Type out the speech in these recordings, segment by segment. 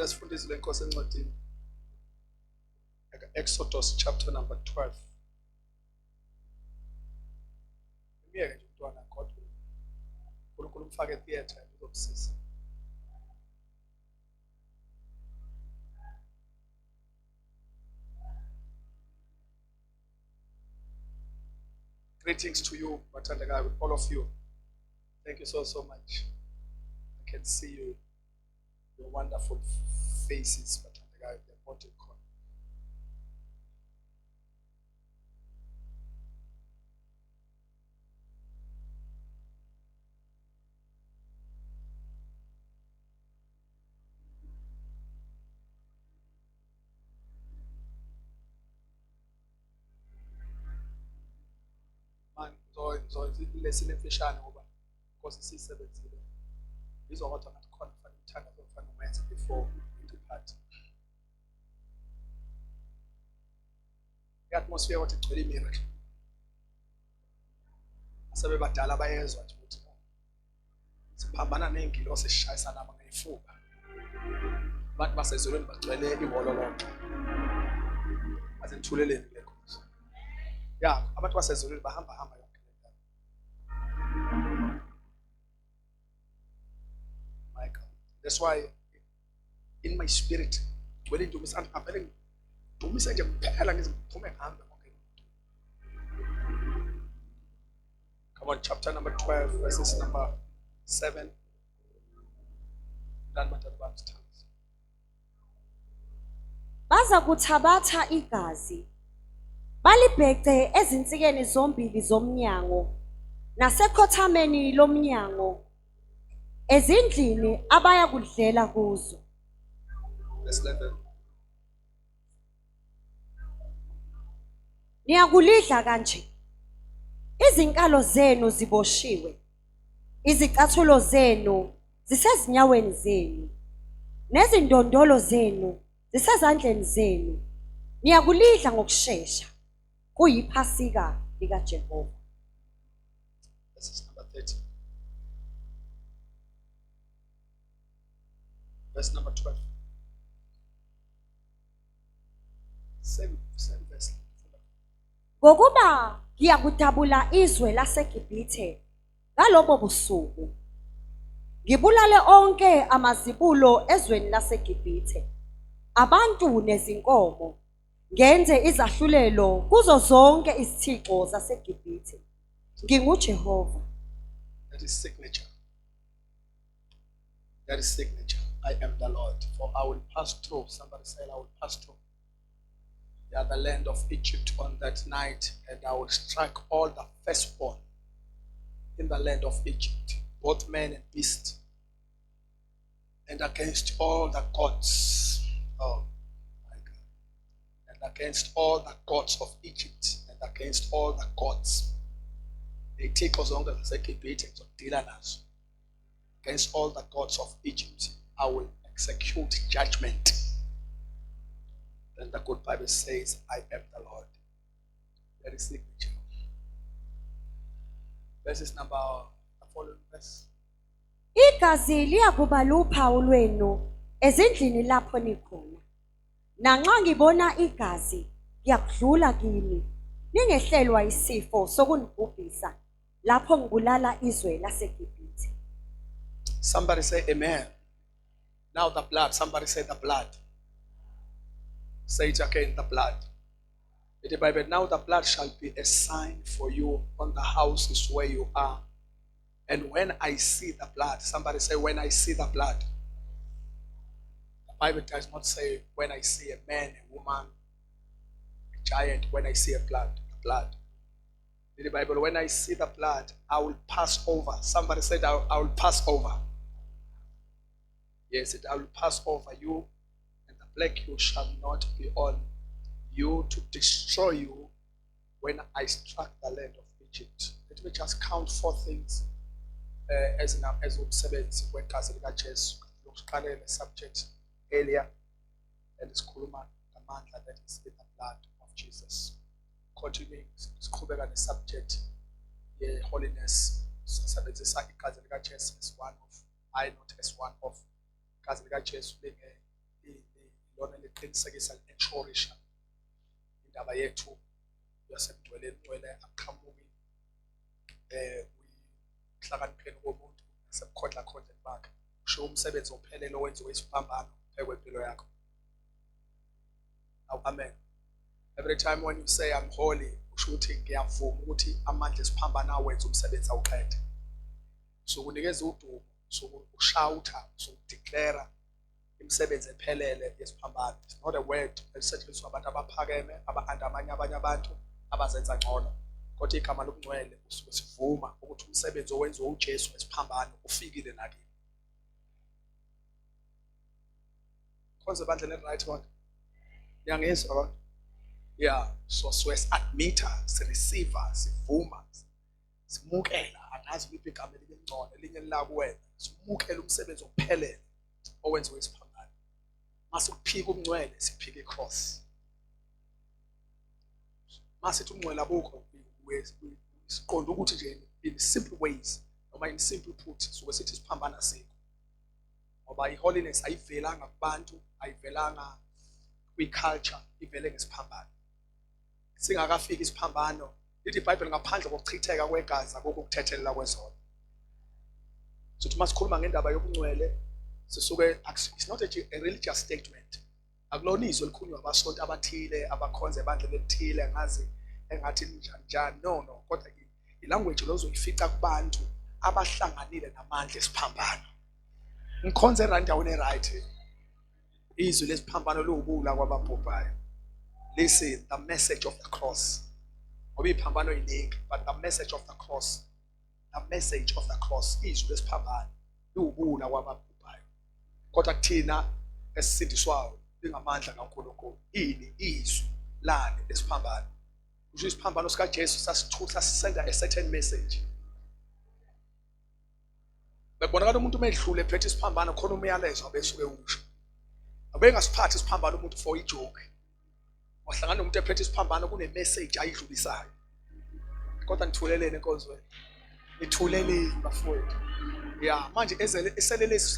Ngicela sifunde izwi lenkosi encwadini. Exodus chapter number 12. Ngiyeke nje umntwana kodwa uNkulunkulu mfake theater uzomsiza. Greetings to you, Mathandekayo, all of you. Thank you so much. I can see you, your wonderful faces, Mathandekayo, the important call. Lesson emfishane ngoba because sisebenzile izokwathi ngathi khona kufanele uthanda kufanele uwenze before depart. I-atmosphere wathi igcwele imiracle. Asebebadala bayezwa nje ukuthi siphambana nengilosi sishayisana nabo ngeyifuba. Abantu basezulwini bagcwele ihholo lonke. Azithuleleni le nkosi. Ya, abantu basezulwini bahamba yonke le nto. My God. That's why in my spirit gcwele indumiso angivele ngidumise nje kuphela ngiziphume ngihambe konke. Come on, chapter number 12, verses number 7. Baza kuthabatha igazi balibhece ezinsikeni zombili zomnyango nasekhothameni lomnyango ezindlini abaya kudlela kuzo. Verse 11. Niyakulidla kanje. Izinkalo zenu ziboshiwe. Izicathulo zenu zisezinyaweni zenu. Nezindondolo zenu zisezandleni zenu. Niyakulidla ngokusheshsha. Kuyiphasika likaJehova. This is number 30. Verse number 12. Same verse. Ngokuba ngiyakudabula izwe laseGibhithe ngalobo busuku. Ngibulale onke amazibulo ezweni laseGibhithe. Abantu nezinkomo ngenze izahlulelo kuzo zonke izithixo zaseGibhithe. NginguJehova. That is signature. That is signature. I am the Lord. For I will pass through. Somebody said I will pass through the other land of Egypt on that night, and I will strike all the firstborn in the land of Egypt, both men and beasts, and against all the gods. Oh my God. And against all the gods of Egypt, and against all the gods. They take us on the second against all the gods of Egypt. I will execute judgment. Then the good Bible says, I am the Lord. That is signature. Verses number, the following verse. Igazi liyakuba luphawu lwenu ezindlini lapho nikhona. Nanxa ngibona igazi ngiyakudlula kini. Ningehlelwa isifo sokunibhubhisa lapho ngibulala izwe laseGibhithe. Somebody say amen. Now the blood. Somebody say the blood. Say it again, the blood. In the Bible, now the blood shall be a sign for you on the houses where you are. And when I see the blood, somebody say, when I see the blood. The Bible does not say, when I see a man, a woman, a giant, when I see a blood, the blood. In the Bible, when I see the blood, I will pass over. Somebody said, I will pass over. Yes, I will pass over you, and the plague you shall not be on you to destroy you when I struck the land of Egypt. Let me just count 4 things as umsebenzi wegazi likaJesu. Lokuqala le subject earlier and isikhuluma ngamandla that is in the blood of Jesus. Continuing siqhubeka ne subject ye holiness. Sisebenzisa igazi likaJesu as one of, I not as one of. Igazi likaJesu uyaqinisekisa enshorisha indaba yethu yasemgcweleni ngcwele aqhamuki uhlakanipheni komuntu nasemkhodla khondleni bakhe usho umsebenzi ophelele owenziwe isiphambano ekwempilo yakho. Amen. Every time when you say I'm holy, usho ukuthi ngiyavuma ukuthi amandla esiphambano awenza umsebenzi awuqede. So kunikeza udumo, so ushawutha, so declare imisebenzi ephelele yesiphambano. It's not a word elisetshenziswa abantu abaphakeme abanye abantu abazenza ngcono. Kodwa igama lokungcwele usuke sivuma ukuthi umsebenzi owenziwe uJesu wesiphambano ufikile nakini. Konse bandle right one. Yangizwa abantu? Yeah, so admitter, receiver, sivuma, simukela, angazi ukuthi igama elingcono elinye la kuwena. Simukela umsebenzi ophelele owenziwe isiphambano. Mase ukuphika umngcwele siphika icross. Mase umngcwele abukho siqonda ukuthi nje in simple ways noma in simple put so sithi isiphambana sikho. Ngoba iholiness ayivelanga kubantu, ayivelanga kwi-culture, ivele ngesiphambano. Singakafiki isiphambano, lithi iBhayibheli ngaphandle kokuchitheka kwegazi akukho ukuthethelela kwezono. So uma sikhuluma ngendaba yobungcwele sisuke it's not a religious statement. Akulona izwi elikhulunywa abasonto abathile abakhonza ebandleni elithile ngazi engathi njani no kodwa ilanguage lozoyifica kubantu abahlanganile namandla esiphambano. Ngikhonze endaweni eright. Izwi lesiphambano lobula kwababhubhayo. Listen, the message of the cross. Ngoba iphambano iningi, but the message of the cross. The message of the cross izwi lesiphambano lobula kwababhubhayo. Kodwa kuthina esisindiswayo lingamandla kaNkulunkulu. Ini izwi lani lesiphambano. Usho isiphambano sika Jesu sasithutha sisenda a certain message. Bekubonakala umuntu umedlule ephethe isiphambano khona umyalezo abesuke usho. Abengasiphathi isiphambano umuntu for ijoke. Wahlangana nomuntu ephethe isiphambano kune message ayidlulisayo. Kodwa nithulelene enkonzweni. Nithuleleni bafowethu. Yeah, manje eselelesi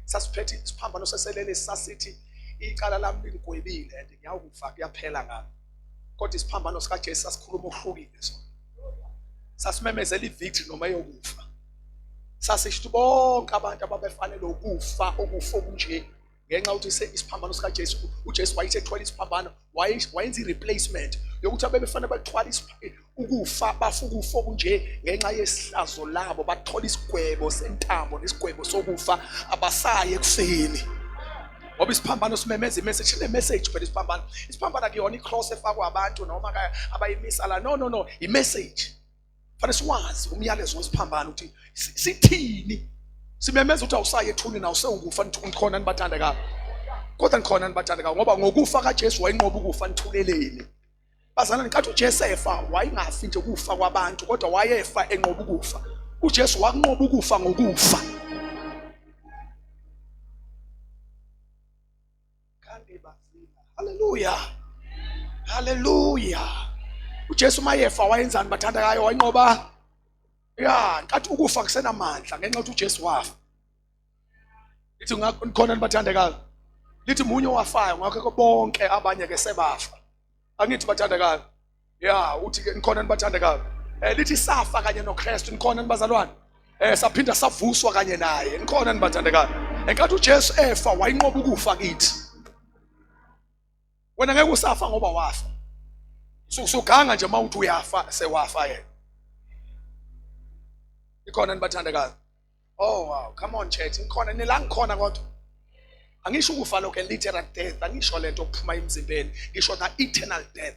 sasiphethe isiphambano seselelesi sasithi icala lami ligwebile and ngiyawukufa kuyaphela ngami. Kodwa isiphambano sika Jesu sasikhuluma uhlukile sona. Sasimemezela ivictory noma eyokufa. Sasisho bonke abantu ababefanele ukufa okunje ngenxa ukuthi isiphambano sika Jesu uJesu wayethwala isiphambano wayenza ireplacement yokuthi abebefanele bathwala ukufa bafuka ukufa okunje ngenxa yesihlazo labo bathola isigwebo sentambo nesigwebo sokufa abasaye ekufeni. Ngoba isiphambano simemeza imessage le message but isiphambano akuyona icross efakwa abantu noma abayimisa la no imessage. Fanele siwazi umyalezo wesiphambano ukuthi sithini. Simemeza ukuthi awusaye ethuni na usewukufa nikhona nibathandekayo. Kodwa nikhona nibathandekayo ngoba ngokufa kaJesu wayinqoba ukufa nithuleleni. Bazana nikathi uJesu efa wayingafi nje ukufa kwabantu kodwa wayefa enqoba ukufa. uJesu wakunqoba ukufa ngokufa. Hallelujah. Hallelujah. uJesu mayefa wayenzani bathandekayo wayinqoba nkathi ukufa kusenamandla ngenxa ukuthi uJesu wafa. Lithi ngikhona nibathandekayo. Lithi munye wafayo ngakho bonke abanye ke sebafa. Angithi bathandekayo. Uthi ke nikhona nibathandekayo. Lithi safa kanye noKristu nikhona nibazalwane. Saphinda savuswa kanye naye nikhona nibathandekayo. Enkathi uJesu efa wayinqoba ukufa kithi. Wena ngeke usafa ngoba wafa. Suganga nje mawuthi uyafa sewafa yena. Ikhona nibathandekayo. Oh wow, come on church. Ngikhona nila ngikhona kodwa. Angisho ukufa lokho literal death, angisho lento okuphuma emzimbeni. Ngisho na eternal death.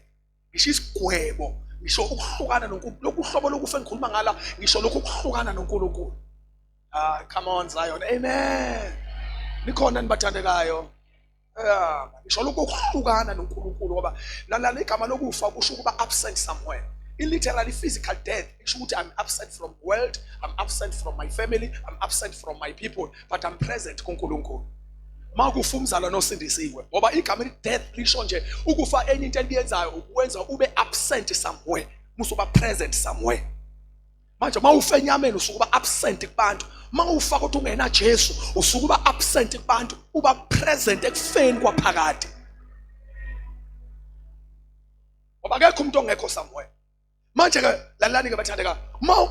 Ngisho isigwebo, ngisho ukuhlukana noNkulunkulu. Lokuhlobo lokufa engikhuluma ngala, ngisho lokhu ukuhlukana noNkulunkulu. Come on Zion. Amen. Nikhona nibathandekayo. Ngisho lokhu ukuhlukana noNkulunkulu ngoba lana igama lokufa kusho ukuba absent somewhere. In literally physical death, it means I'm absent from the world, I'm absent from my family, I'm absent from my people, but I'm present kuNkulunkulu. Makufa umzalwane osindisiwe ngoba igama death lisho nje ukufa enye into eliyenzayo ukwenza ube absent somewhere, musuba present somewhere. Manje mawufa enyameni usukuba absent kubantu, mawufa kodwa ungena Jesu usukuba absent kubantu, uba present ekufeni kwaphakade. Ngoba akekho umuntu ongekho somewhere. Manje ke lalani ke bathandeka,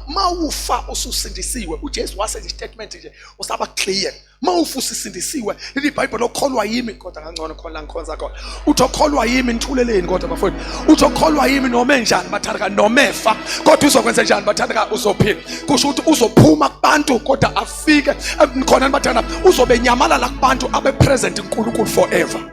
mawufa ususindisiwe. uJesu wasenza istatement nje usaba clear. Mawufa usisindisiwe, leli iBhayibheli okholwa yimi kodwa kangcono khona la ngikhonza khona. Uthi okholwa yimi nithuleleni kodwa bafowethu. Uthi okholwa yimi noma enjani bathandeka nomefa kodwa uzokwenza njani bathandeka uzophila. Kusho ukuthi uzophuma kubantu kodwa afike khona bathandeka uzobe nyamalala kubantu abe present uNkulunkulu forever.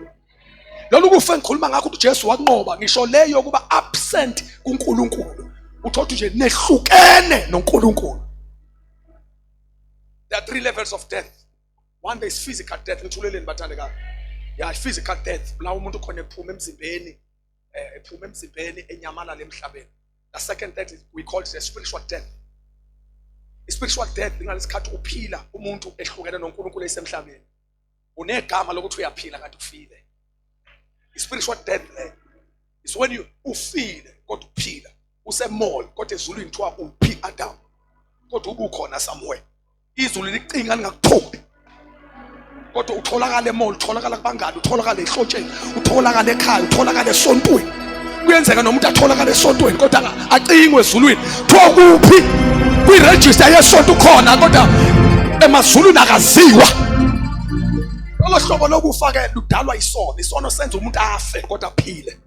Lolu kufa engikhuluma ngakho ukuthi uJesu wanqoba ngisho leyo kuba absent kuNkulunkulu. Uthothi nje nehlukene noNkulunkulu. There are 3 levels of death. One, there is physical death. Ngithuleleni bathandeka. Yeah, physical death. La umuntu khona ephuma emzimbeni enyamala lemhlabeni. The second death is, we call it the spiritual death. The spiritual death ingalesikhathi uphila umuntu ehlukene noNkulunkulu esemhlabeni. Unegama lokuthi uyaphila kanti ufile. Spiritual death is when you feel kodwa uphila usemall kodwa ezulwini kuthiwa uphi Adam kodwa ubukhona somewhere. Izulu liqinga lingakutholi kodwa utholakala emall, utholakala kubangani, utholakala ehlotsheni, utholakala ekhaya, utholakala esontweni. Kuyenzeka nomuntu atholakala esontweni kodwa acingwe ezulwini kuthiwa kuphi kwi-register yesonto khona kodwa emazulwini akaziwa. Lo hlobo lokufa ke ludalwa isono. Isono senza umuntu afe kodwa aphile.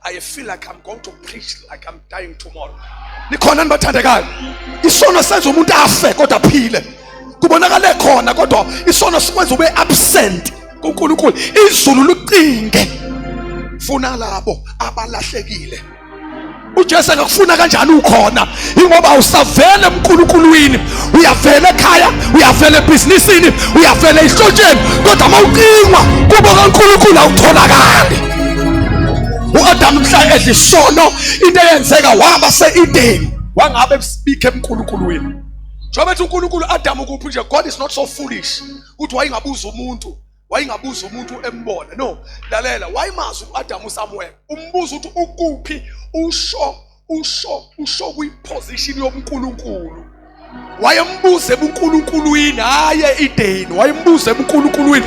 I feel like I'm going to preach like I'm dying tomorrow. Nikhona nibathandekayo. Isono senza umuntu afe kodwa aphile. Kubonakala khona kodwa isono sikwenza ube absent kuNkulunkulu. Izulu liqinge. Funa labo abalahlekile. uJesu akufuna kanjani ukhona ingoba usavele eNkulunkulwini, uyavela ekhaya, uyavela ebhizinisini, uyavela ehlotsheni kodwa mawuqingwa kubo kaNkulunkulu awutholakali. uAdam mhla edla isono into eyenzeka waba seEdeni wangabe besibikhe eNkulunkulwini. Njengoba ethi uNkulunkulu Adam ukuphi nje, God is not so foolish ukuthi wayingabuza umuntu embona. No, lalela, wayimazi uAdam somewhere. Umbuzo ukuthi ukuphi usho kwi-position yobuNkulunkulu. Wayembuza ebuNkulunkulwini hayi eEdeni, wayembuza ebuNkulunkulwini.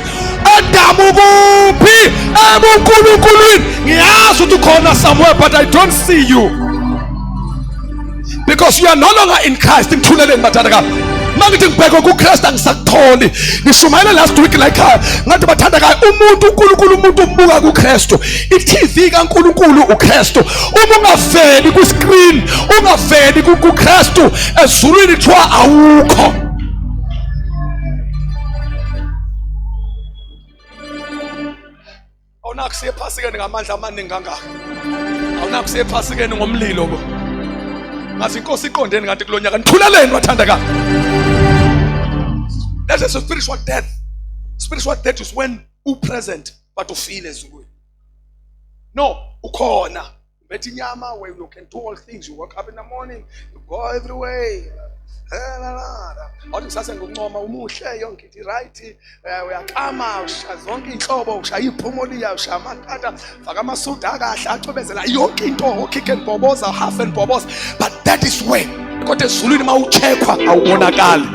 Adam ukuphi ebuNkulunkulwini? Ngiyazi ukuthi khona somewhere but I don't see you. Because you are no longer in Christ. Ngithuleleni bathandeka. Mangithi ngibheke kuKristu angisakutholi. Nishumayela last week like ngathi bathandeka umuntu uNkulunkulu umuntu umbuka kuKristu. iTV kaNkulunkulu uKristu. Uma ungaveli ku screen, ungaveli kuKristu, ezulwini kuthiwa awukho. Awunakusiye phasikeni ngamandla amaningi kangaka. Awunakusiye phasikeni ngomlilo bo. Ngathi inkosi iqondeni kanti kulonyaka nithuleleni bathandeka. That is a spiritual death. Spiritual death is when you present but you feel ezulwini. No, ukhona. Bethi inyama where you can do all things. You wake up in the morning, you go every way. Awuthi sase ngokuncoma umuhle yonke ithi right, uyaqama usha zonke inhlobo, ushaya iphumuliya, ushaya amakata, faka amasuda akahle acobezela yonke into, ukick and boboza, half and boboza. But that is when kodwa ezulwini mawucheckwa awubonakali.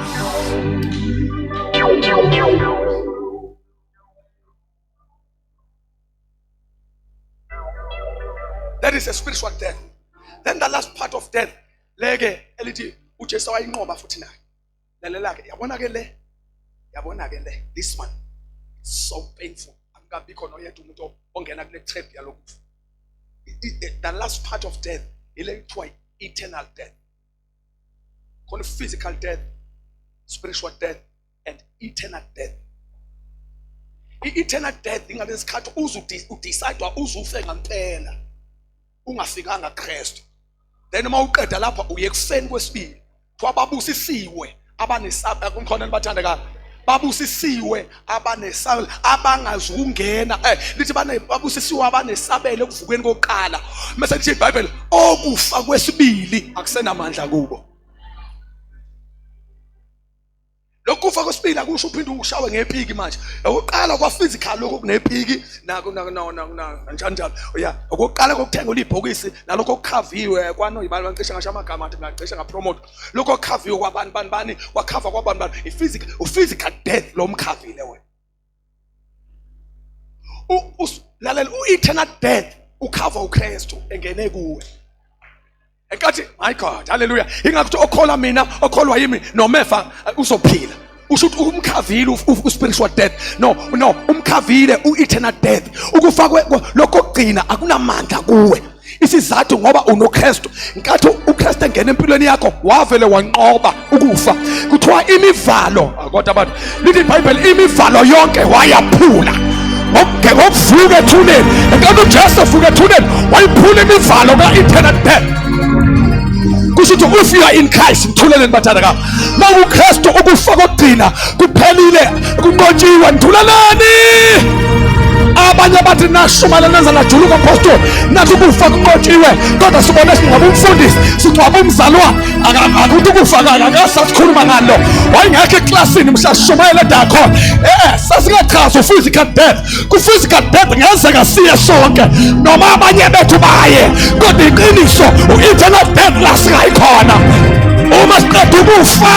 That is a spiritual death. Then the last part of death, leke elithi uJesu wayinqoba futhi naye. Lalela ke, yabona ke le. This one is so painful. Angabikho noyedwa umuntu ongena kule trap yalokufa. The last part of death ile kuthiwa eternal death. Khona physical death, spiritual death and eternal death. Eternal death ingalesikhathi udecide uzufe ngempela. Ungafikanga kuKristu. Then uma uqeda lapha uye kufeni kwesibili. Kwababusisiwe abanesaba kumkhona nibathandeka. Babusisiwe abanesaba abangazungena. Lithi babusisiwe abanesabele ekuvukeni kokuqala. Mase lithi iBhayibheli okufa kwesibili akusenamandla kubo. Lokufa kwesibili akusho uphinde ushawe ngepiki manje. Ukuqala kwa physical lokho kunepiki nako njalo. Yeah, ukuqala kokuthenga ulibhokisi nalokho okukhaviwe kwano ibali bancisha ngasho amagama athi ngicisha ngapromote. Lokho okukhaviwe kwabantu bani wakhava kwabantu bani. Physical death lo mkhavile wena. lalela u-eternal death ukhava uKristu engene kuwe. Enkathi my God, hallelujah. Ingakho okholwa mina, okholwa yimi nomefa uzophila. Usho ukuthi umkhavile u-spiritual death. No, umkhavile u-eternal death. Ukufakwe lokho kugcina akunamandla kuwe. Isizathu ngoba unoKristu. Nkathi uKristu engena empilweni yakho wavele wanqoba ukufa. Kuthiwa imivalo, kodwa abantu lithi iBhayibheli imivalo yonke wayaphula. Ngokuvuka ethuneni. Enkathi uJesu uvuka ethuneni wayiphula imivalo ka-eternal death. Kusho ukuthi if you are in Christ, mthuleleni bathanda kabi. Uma uKristu ukufa kokugcina kuphelile kunqotshiwe, mthuleleni. Abanye bathi nashumayela nenza najuluka apostoli nathi ukufa kunqotshiwe, kodwa sibone singcwaba umfundisi, singcwaba umzalwane. Akuthi ukufa akasasikhuluma ngalo. Wayengekho eklasini mshashumayela dakhona. Sasingachaza u-physical death. Ku-physical death ngenzeka siye sonke noma abanye bethu baye, kodwa iqiniso u-eternal death la singayikhona. Uma siqeda ukufa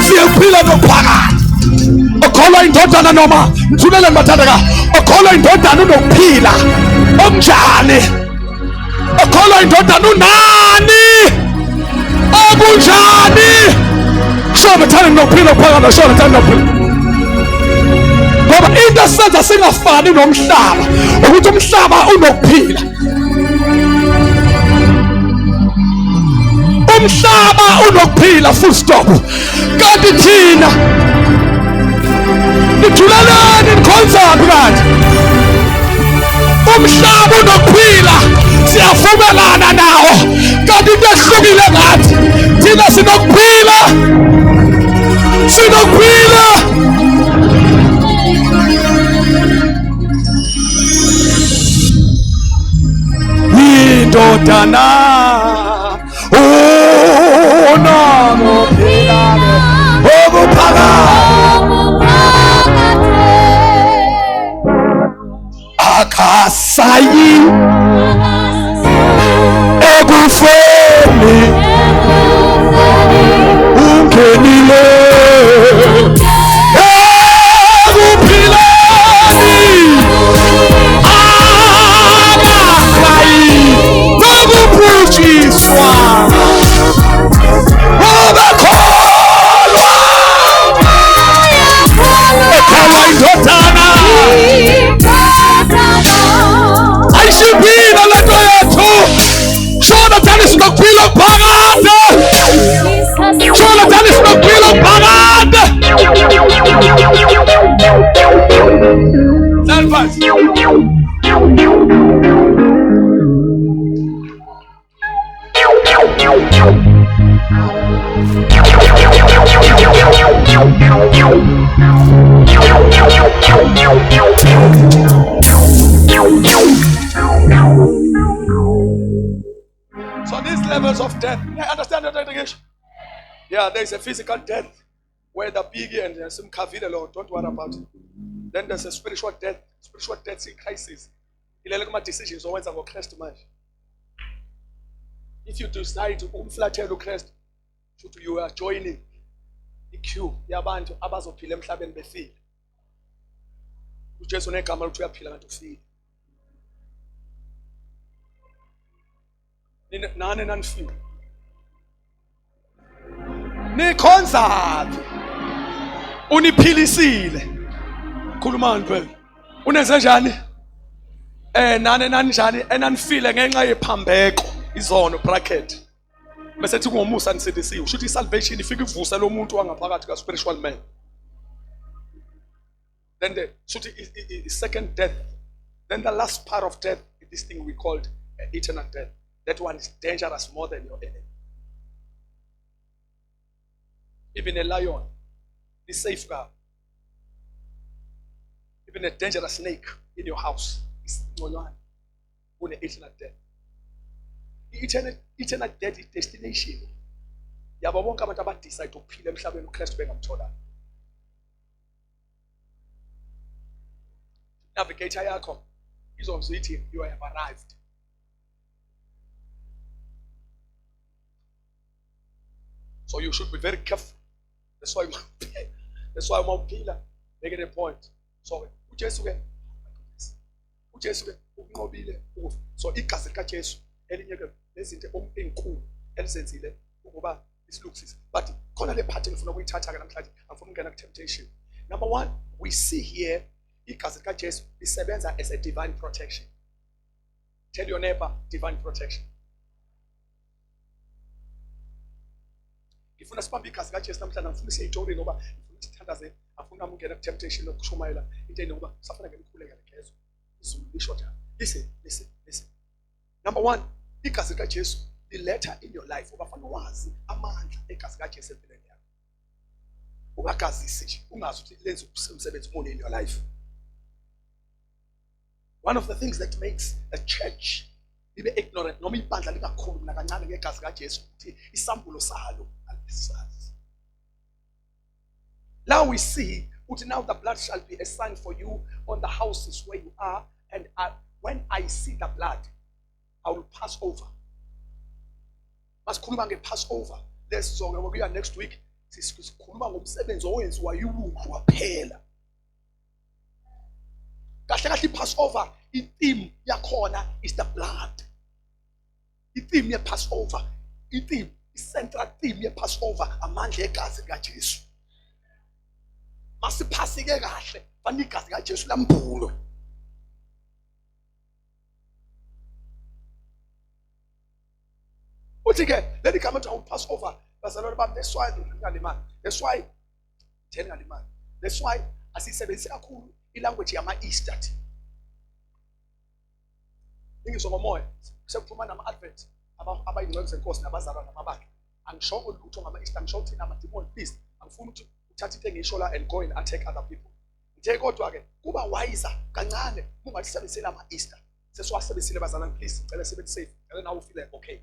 siyaphila ngophakathi. Okholwa indodana noma mthuleleni bathandeka, okholwa indodana unokuphila okunjani? Okholwa indodana unani okunjani? Shoba thana nokuphila phakathi, shoba thana nokuphila. Ngoba into esenza singafani nomhlaba ukuthi umhlaba unokuphila. Umhlaba unokuphila full stop. Kanti thina nithulelani nikhonzaphi kanti? Umhlaba unokuphila siyavumelana nawo, kanti into ehlukile ngathi thina sinokuphila. Indodana unokuphila okuphakathi akasayi ekufeni ungenile ekuphileni akasayi nokubhujiswa ayishibhile lento yethu. Jonathan sinokuphila phakade. Jonathan sinokuphila phakade. So these levels of death, I understand your dedication. Yeah, there is a physical death where the pig and some kavile, Lord, don't worry about it. Then there's a spiritual death. Spiritual death in crisis. Decisions always about Christ man. If you decide to umflathela uKristu, you are joining the queue yabantu abazophila emhlabeni befile. uJesu negama lokuthi uyaphila kanti ufile. Nani nanifile? Nikhonzaphi? Uniphilisile. Khulumani phela. Unenze njani? Nani nanjani enanifile ngenxa yephambeko izono bracket. Bese thi ngomusa nisindisiwe. Usho ukuthi isalvation ifika ivuse lo muntu wangaphakathi ka spiritual man. Then the second death. Then the last part of death is this thing we called eternal death. That one is dangerous more than your enemy. Even a lion is safeguard. Even a dangerous snake in your house is one on eternal death. Eternal death is destination. Yabo bonke abantu abadecide ukuphila emhlabeni uKristu bengamthola. Navigator yakho izomzithi you have arrived. So you should be very careful. That's why That's why uphila make it a point. So uJesu ke uJesu ke unqobile ukufa. So igazi likaJesu elinye ke lezinto ezinkulu elisenzile ukuba isilukusise. But khona le part engifuna ukuyithatha ke namhlanje angifuna ukungena ku temptation. Number 1, we see here igazi likaJesu lisebenza as a divine protection. Tell your neighbor, divine protection. Ngifuna sibambe igazi likaJesu namhlanje angifuna siyijoyine ngoba ngifuna sithandaze afuna ukungena ku temptation lokushumayela into enokuba safuna ngemikhuleka lekezo. Izulu lisho njalo. Listen. Number 1, igazi likaJesu liletha in your life ubafana wazi amandla egazi likaJesu empilweni yakho. Ungagazisi nje ungazi ukuthi lenze umsebenzi muni in your life. One of the things that makes a church ibe ignorant noma ibandla lingakhulumi nakancane ngegazi likaJesu ukuthi isambulo salo alisazi. Now we see ukuthi now the blood shall be a sign for you on the houses where you are, and when I see the blood I will pass over. Masikhuluma nge-Passover. Lesizonke ngokuya next week sisikhuluma ngomsebenzi owenziwa yiwuku waphela. Kahle kahle i-Passover, i-theme yakhona is the blood. I-theme ye-Passover, i-central theme ye-Passover amandla egazi likaJesu. Masiphasike kahle fanele igazi likaJesu lambulwe. Uthi ke let it come to Passover. Bazalwane bami, that's why ngalimali. That's why asisebenzise kakhulu ilanguage yama-Easter. Ingizwa ngomoya sekuphuma nama-advent abayingcwele zenkosi nabazalwane namabakhe. Angishoko lutho ngama-Easter, angisho thina amadimoni, please. Angifuni ukuthi uthathe into engisho la and go and attack other people. Ngithe kodwa ke kuba wise kancane ungasebenzisela ama-Easter. Sesiwasebenzisile bazalwane, please ngicela sibe safe. Ngicela nawe ufeel okay.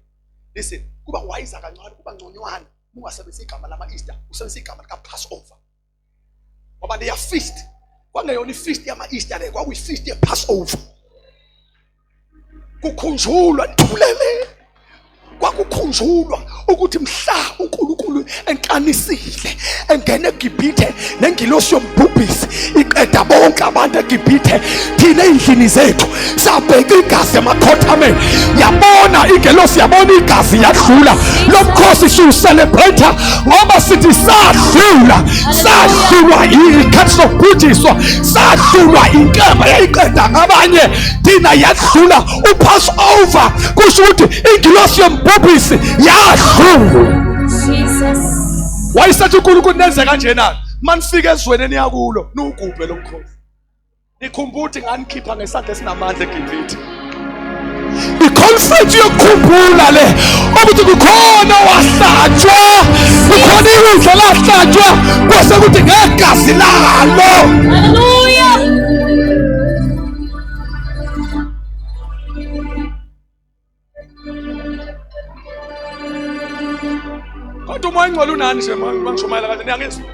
Listen, kuba wise kancane kuba ngconywana ungasebenzisi igama lama-Easter, usebenzisa igama lika-Passover. Ngoba leya feast kwangeyona i-feast yama-Easter le, kwakuyi-feast ye-Passover. Kukhunjulwa ntulele, kwakukhunjulwa ukuthi mhla uNkulunkulu enkanisile engene eGibhithe nengilosi yombhubhisi iqeda bonke abantu eGibhithe, thina endlini zethu sabheka igazi emakhothameni, yabona ingelosi, yabona igazi yadlula. Lo mkhosi siwucelebrate ngoba sithi sadlulwa ikhathi sokubhujiswa, sadlulwa inkemba yayiqeda ngabanye, thina yadlula uPassover. Kusho ukuthi ingilosi yombhubhisi yadlula. Jesus. Wayesathi uNkulunkulu nenze kanjena, manifika ezweni niyakulo nugubhe lo mkhosi. Nikhumbule ukuthi nganikhipha ngesandla esinamandla eGibhithe. I-concept yokukhumbula le ukuthi kukhona wahlatshwa, kukhona ikudla lahlatshwa, kwase kuthi ngegazi lalo. Hallelujah. Kodwa umoya engcwele unani nje mangishumayela kahle niyangizwa.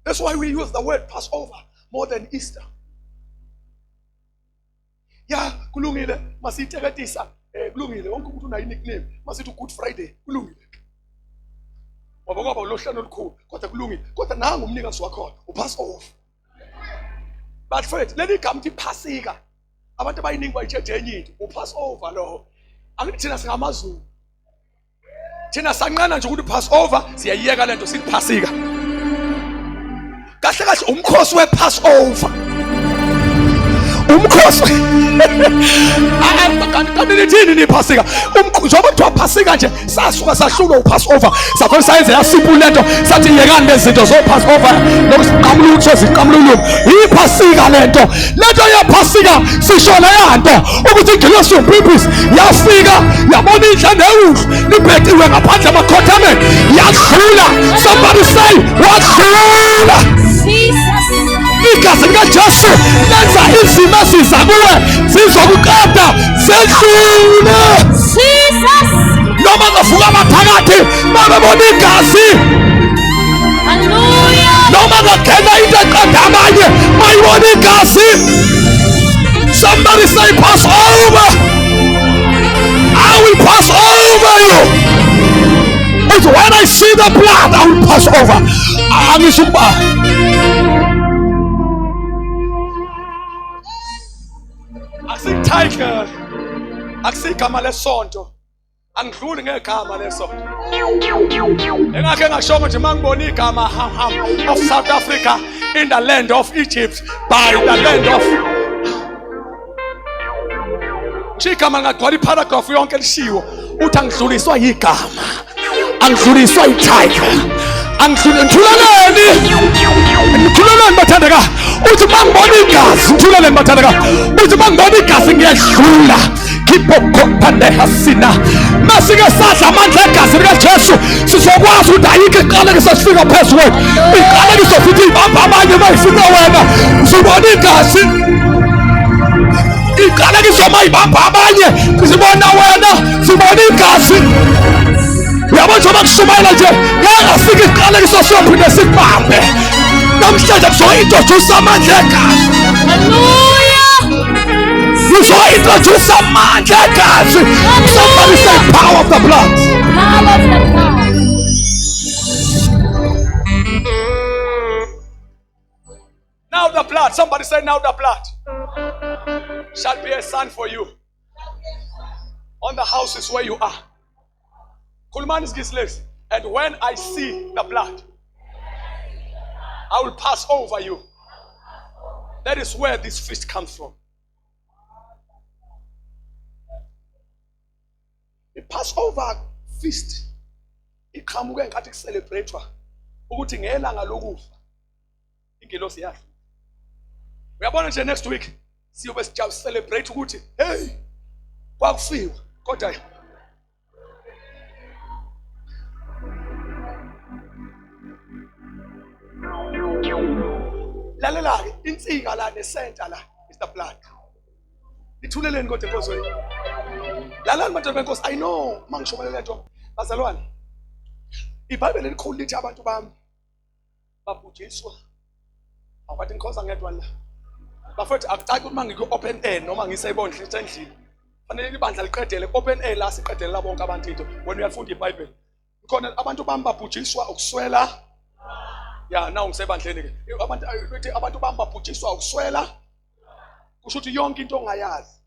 That's why we use the word Passover more than Easter. Ya kulungile masiyiteketisa, kulungile wonke umuntu unayo nickname. Masithi Good Friday kulungile. Ngoba ulohlano olukhulu kodwa kulungile. Kodwa nanga umnikazi wakhona uPassover. But friend, leli gama lithi Phasika. Abantu abayiningi bayicheche enye into uPassover lo. Angithi thina singamaZulu. Thina sanqana nje ukuthi Passover siyayiyeka lento sithi Phasika. Kahle kahle umkhosi wePassover. Umkhosi kanti nithini niphasika? Njengoba kuthiwa phasika nje sasuka sahlulwa uPassover, sakhona sayenze yasimple lento sathi yekani lezinto zoPassover nokusiqamula ukuthi ziqamululu. Iphasika lento yephasika sishona yanto ukuthi ingilosi yombhubhisi yafika yabona indlela ewudlu libhekiwe ngaphandle amakhothameni yadlula. Somebody say wadlula. Jesus. Igazi likaJesu lenza izimo eziza kuwe zizokuqeda zedlule. Jesus. Noma ngavuka maphakathi babona igazi. Hallelujah. Noma ngagena into eqeda abanye bayibona igazi. Somebody say pass over. I will pass over you. But when I see the blood, I will pass over. Angisukuba. Asititle. Akusigama lesonto. Angidluli ngegama lesonto. Engakhe ngashongo nje mangibona igama of South Africa in the land of Egypt by the land of Chikama ngagcwala iparagraph yonke lishiwo uthi angidluliswa igama. Angidluliswa ititle. Ngithuleleni bathandeka. Uthi mangibona igazi ngithuleleni bathandeka. Uthi mangibona igazi ngiyadlula. Kipokopande hasina. Masike sadla amandla egazi likaJesu sizokwazi ukuthi ayikho iqalekiso sifika phezulu. Iqalekiso futhi ibamba abanye bayifika wena. Sibona igazi. Iqalekiso mayibamba abanye sibona wena. Sibona igazi. Uyabona njengoba kushumayela nje ngeke iqalekiso siyophinde sikubambe. Namhlanje kuzointroduce amandla egazi. Hallelujah. Introduce amandla egazi. Somebody say power of the blood. Power of the blood. Now the blood. Somebody say now the blood shall be a sign for you on the houses where you are. Kulman is gisles. And when I see the blood, I will pass over you. That is where this feast comes from. The Passover feast iqhamuke nkathi kucelebratewa ukuthi ngelanga lokufa ingelosi yakhe. Uyabona nje next week siyobe celebrate ukuthi hey kwakufiwa kodwa lalela ke insika la nesenta la is the blood. Ithuleleni kodwa inkosi wethu. Lalani bantu benkosi, I know mangisho le nto bazalwane. iBhayibheli likhulu lithi abantu bami babhujiswa. Abathi ngikhoza ngedwa la. Bafethu akucaci ukuthi mangikho open air noma ngisayibona hlitha endlini. Fanele ibandla liqedele open air la siqedele la bonke abantu into. When uyafunda iBhayibheli. Khona abantu bami babhujiswa ukuswela. Ya nawu ngisebandleni ke. Abantu bami babhujiswa ukuswela. Kusho ukuthi yonke into ongayazi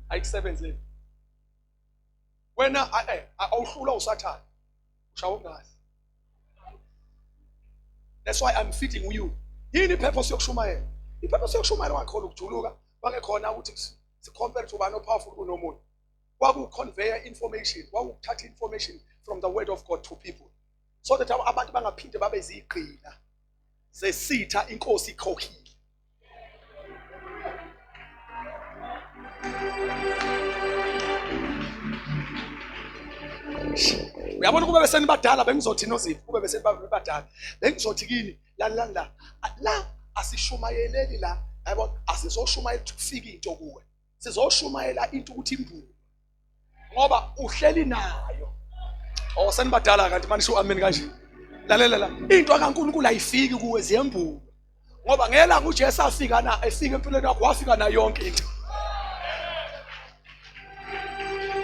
ayikusebenzeli. Wena awuhlula usathana. Ushawo ngazi. That's why I'm feeding you. Yini purpose yokushumayela? Ipurpose yokushumayela ngakholwa ukujuluka bangekhona ukuthi sicompare to bano powerful kunomuntu. Kwaku convey information, wakuthatha information from the word of God to people. So that abantu bangaphinde babe izigqila. Sesitha inkosi ikhokhile. Uyabona kube beseni badala bengizothi noZipho kube beseni badala bengizothi kini la asishumayeleli la yabona asizoshumayela ukufika into kuwe sizoshumayela into ukuthi imbulo ngoba uhleli nayo senibadala kanti manje uamen kanje lalela into akaNkulunkulu ayifiki kuwe ziyembulo ngoba ngelanga uJesu afika efika empilweni yakho wafika na yonke into.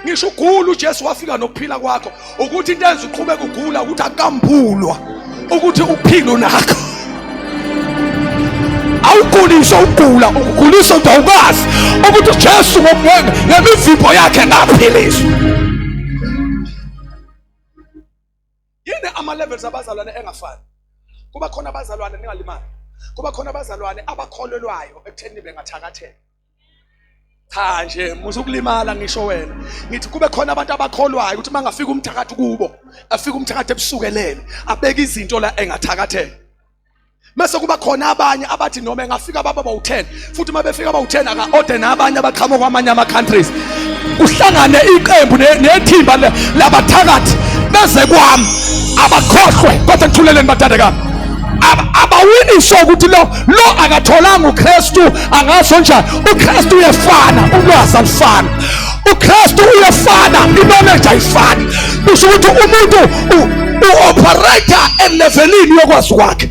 Ngisho ugula uJesu wafika nokuphila kwakho ukuthi into enze uqhubeka ugula ukuthi akambulwa ukuthi uphilo nakho awuguliswa ugula ukuguliswa ndawukazi ukuthi uJesu ngemivimbo yakhe ngaphiliswa. Yini ama levels abazalwane engafani? Kuba khona abazalwane ningalimali. Kuba khona abazalwane abakholelwayo ekutheni bengathakatheka. Cha nje musukulimala ngisho wena. Ngithi kube khona abantu abakholwayo ukuthi mangafika umthakathi kubo, afika umthakathi ebusukelele, abeka izinto la engathakatheka. Mase kuba khona abanye abathi noma engafika baba bawu10, futhi mabefika bawu10 aka order nabanye abaqhamuka kwamanye ama countries. Kuhlangane iqembu nethimba labathakathi beze kwami abakhohlwe kodwa ngithuleleni bathandeka. Abawiniswa ukuthi lo akatholanga uKristu angasho njani uKristu uyefana ulwazi alufana uKristu uyefana iknowledge ayifani kusho ukuthi umuntu uoperator elevelini yokwazi kwakhe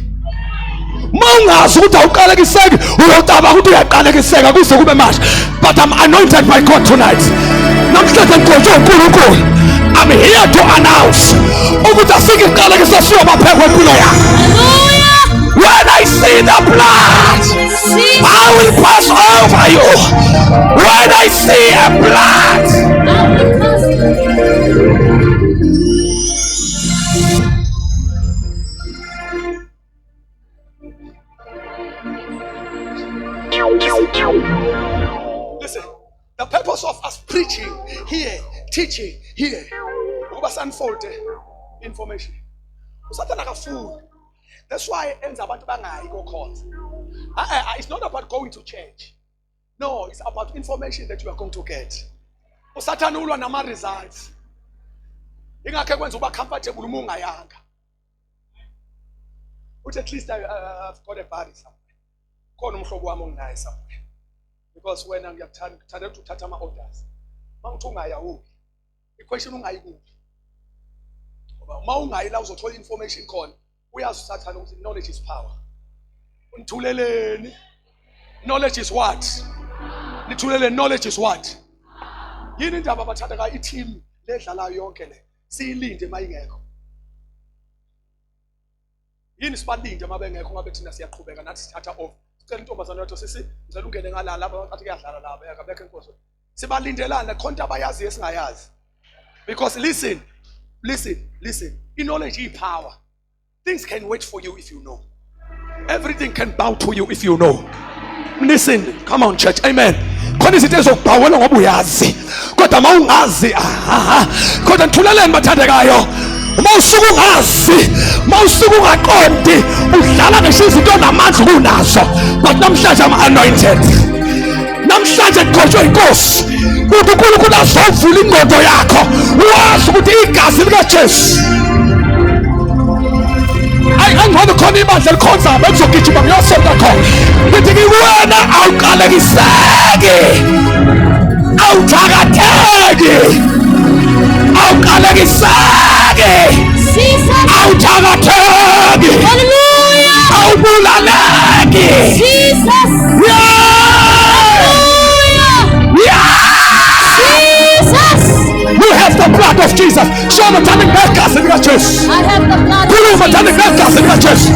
Mongazi ukuthi awuqalekiseki uyotaba ukuthi uyaqalekiseka kuze kube manje but I'm anointed by God tonight namhlanje ngigcotshwe uNkulunkulu I'm here to announce ukuthi afike iqala ke sasiwa mapheko empilo yakho. Hallelujah. When I see the blood, I will pass over you. When I see a blood, listen, the purpose of us preaching here, teaching here, ukuba unfold information. Usathana kafundi. That's why ends abantu bangayi go calls. It's not about going to church. No, it's about information that you are going to get. Usathana ulwa nama results. Ingakhe kwenza uba comfortable uma ungayanga. Uthi at least I've got a buddy somewhere. Khona umhlobo wami ongunaye somewhere. Because when ngiyathanda ukuthatha ama orders. Mangithu ungaya uphi? I-question ungayi kuphi? Ngoba uma ungayi la uzothola information khona. Uyazi usathana ukuthi knowledge is power. Unithuleleni. Knowledge is what? Nithuleleni, knowledge is what? Yini indaba bathanda ka i-team ledlalayo yonke le. Siyilinde mayingekho. Yini sibalinde mabengekho ngabe thina siyaqhubeka nathi sithatha off. Sicela intombazana yethu sisi ngicela ungene ngala lapha athi kuyadlala lapha yakabekho inkosi. Sibalindelana khonto abayazi esingayazi. Because listen. Knowledge is power. Things can wait for you if you know. Everything can bow to you if you know. Listen, come on church, amen. Khona izinto ezokubhawela ngoba uyazi. Kodwa mawungazi, kodwa nthuleleni bathandekayo. Mawusuka ungazi, mawusuka ungaqondi, udlala ngisho izinto namandla kunazo. But namhlanje I'm anointed. Namhlanje ngqotshwe inkosi. Ukuthi uNkulunkulu azovula ingqondo yakho. Wazi ukuthi igazi likaJesu. Angihona khona ibandla likhonza bekuzogijima ngiyosonta khona. Ngithi ngiwena awuqalekiseki. Awuthakatheki. Awuqalekiseki. Awuthakatheki. Hallelujah. Awubulaleki. Jesus. Jesus. You have the blood of Jesus. Show me turning back us in your chest. I have the blood of Kulu turning back us in your chest.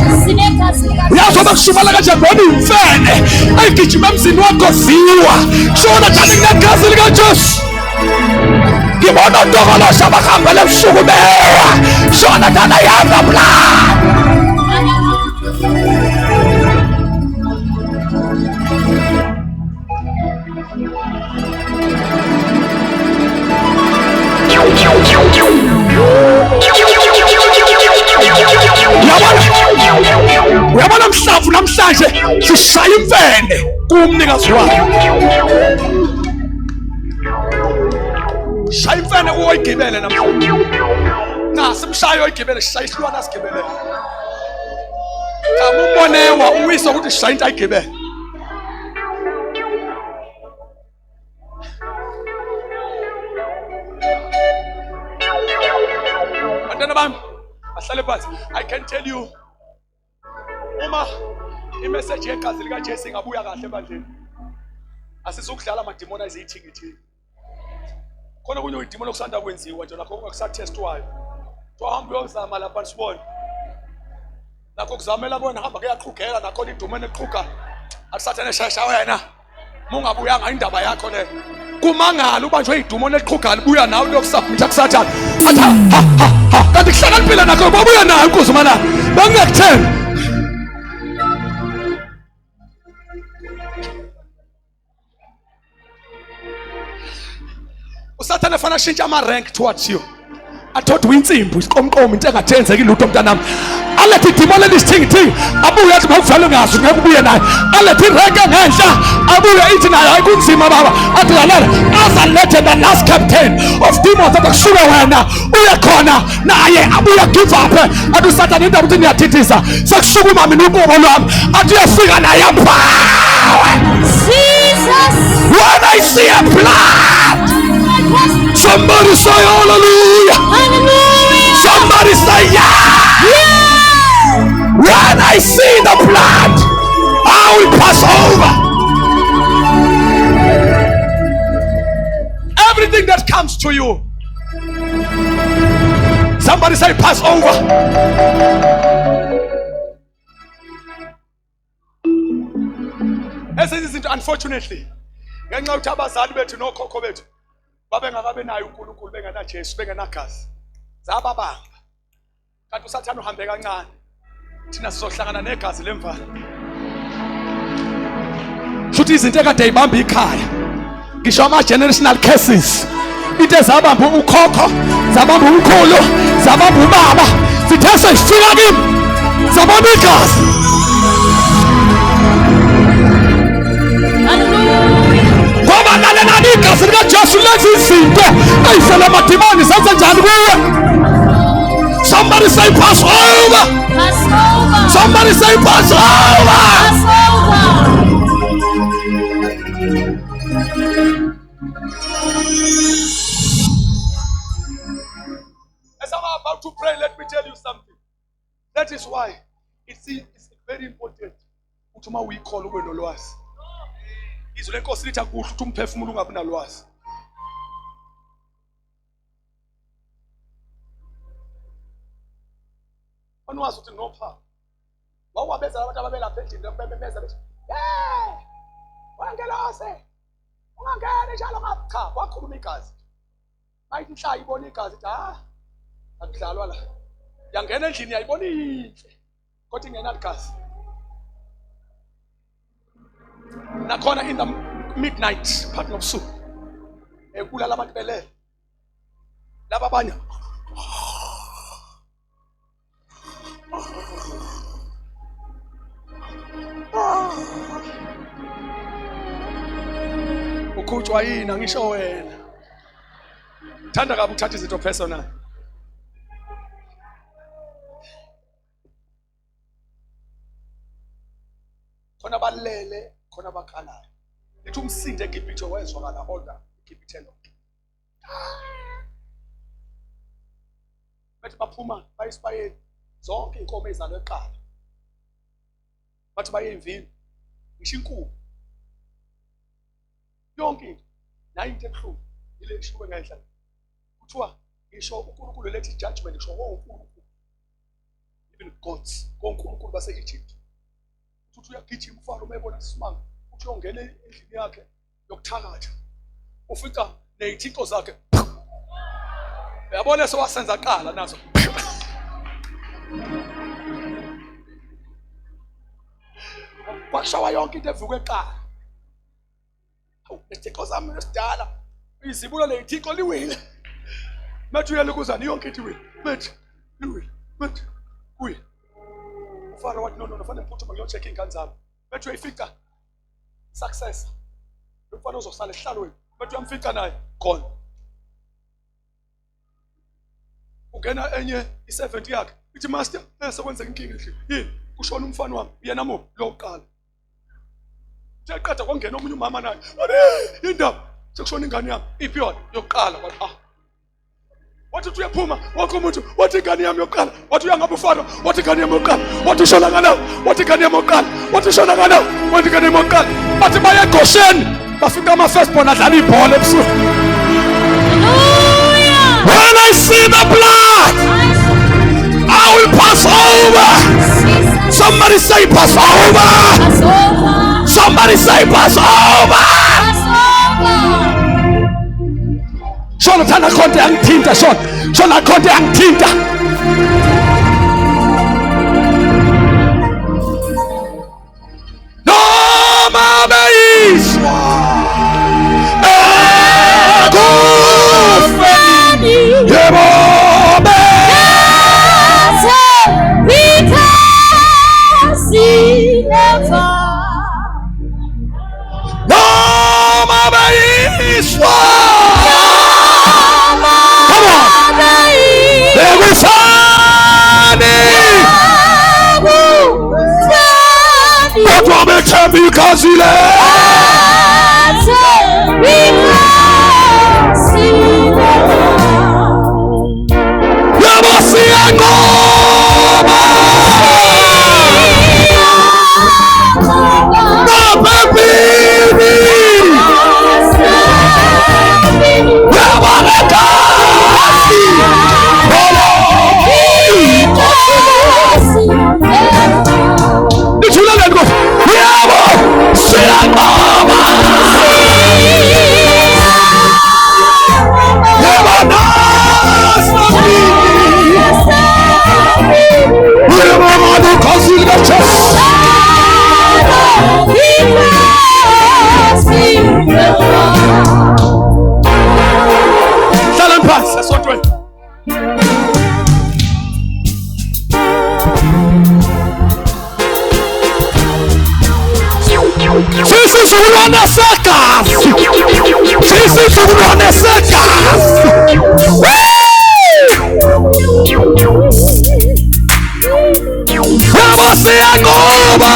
Uyazoba kushumala kanjani imfene ayigijima emzini wakho ziwa. Show me turning back us in your chest. Ngibona udokolosa bahambele ebusuku bewa. Show me turning I have the blood. Uyabona mhlavu namhlanje sishaya imfene kumnikazi wakhe. Shaya imfene uyoyigibele namhlanje. Simshayo oyigibele sishaya isilwana asigibele. Kama umbonewa uwisa ukuthi sishaya into ayigibele. I can tell you uma imessage yegazi lika Jesu ingabuya kahle ebandleni asizokudlala amademona ezithingithingi khona kunye idemona okusanda kwenziwa nje nakho kungakusatestwayo tuhamba uyozama lapha sibone nakho kuzamela bona hamba kuyaqhugela nakho idemona eqhuga akusathane shayisha wena mungabuyanga indaba yakho le kumangala ubanjwe idemona eqhuga libuya nawe lokusubmit akusathana athi ha kanti kuhlakaniphile nakho babuya nayo inkosi mana bangekuthembi. Usathane fana shintsha ama rank towards you. Athothi winsimbi isiqomqomo into engathenzeki lutho mntanami. Alethi idemona lisithingithingi abuye athi bawuvela ngazo ngeke ubuye naye. Alethi rank engenhla abuye ithi nayo ayikunzima baba. Athi lalela azalethe the last captain of demons abakusuka wena uye khona naye abuye give up. Athi usathane into ukuthi niyathithisa sekusukuma mina uqobo lwami athi uyafika naye power. Jesus. When I see a blood, somebody say hallelujah. Hallelujah. Somebody say yeah. When I see the blood, I will pass over. Everything that comes to you Somebody say Passover. Ezinye izinto unfortunately ngenxa ukuthi abazali bethu nokhokho bethu babengakabe nayo uNkulunkulu bengena Jesu bengenagazi zababamba kanti usathana uhambe kancane thina sizohlangana negazi lemvana futhi izinto ekade ibamba ikhaya ngisho ama generational curses into ezabamba ukhokho zabamba umkhulu zabamba ubaba sithe sifika kimi zabamba igazi. Ngoba lalela igazi lika Jesu lezi izinto ayisela amadimoni senze njani kuwe? Somebody say Passover. Passover. Somebody say Passover. Passover. As I'm about to pray, let me tell you something. That is why it's very important ukuthi uma uyikhola ube nolwazi. Izwi lenkosi lithi akuhle ukuthi umphefumulo ungabi nalwazi. Anwazi ukuthi nopha. Wawabeza abantu ababelapha endlini bememeza bethi, "Hey! Wangelose! Ungangena njalo ngapha cha, wakhuluma igazi." Mayithi inhla ibona igazi ithi, akudlalwa la. Yangena endlini yayibona inhle. Kodwa ingena igazi. Nakhona in the midnight part nobusuku kulala abantu belele laba abanye ukhutshwa yini angisho wena thanda kabi uthatha izinto personal. Khona balele khona bakhalayo lithi umsindo eGibhithe wezwakala older eGibhithe lonke bathi baphuma bayisipayeni zonke inkomo ezalwe eqala bathi baye emvini ngisho inkulu yonke into nayo into ebuhlungu ile ishuke ngayihla kuthiwa ngisho uNkulunkulu lethi judgment ngisho uNkulunkulu even gods koNkulunkulu base-Egypt uthi uyagijima uFaro mayebona isimanga uthi uyongena endlini yakhe yokuthakatha ufika nezithixo zakhe uyabona sewasenza qala nazo washawa yonke into evuka eqala nezithixo zami esidala izibulo lezithixo liwile mathi uyalukuzana yonke into iwile mathi kuyi uFaro wathi no fanele ngiphuthume ngiyocheck ingane zami bethi uyifika success umfana uzosala ehlalweni bethi uyamfica naye khona ungena enye i70 yakhe ithi master sekwenzeka inkinga endlini yini kushona umfana wami yena mo loqala Jaqada kwangena omunye umama naye indaba sekushona ingane yami iphi yona yokuqala wathi wathi uyaphuma wonke umuntu wathi ingane yami yokuqala wathi uyangabe uFaro wathi ingane yami yokuqala wathi ushona ngalawo wathi ingane yami yokuqala wathi ushona ngalawo wathi ingane yami yokuqala bathi baye eGosheni bafika ama firstborn adlala ibhola ebusuku. Hallelujah. When I see the blood I will pass over. Somebody say pass over. Passover. Somebody say pass over. Passover. Shona thana konke angithinta shona konke angithinta. Noma beyiswa ekufeni yebo Because he never noma beyiswa because he Isizukulwane segazi. Isizukulwane segazi. Yabo siyanqoba.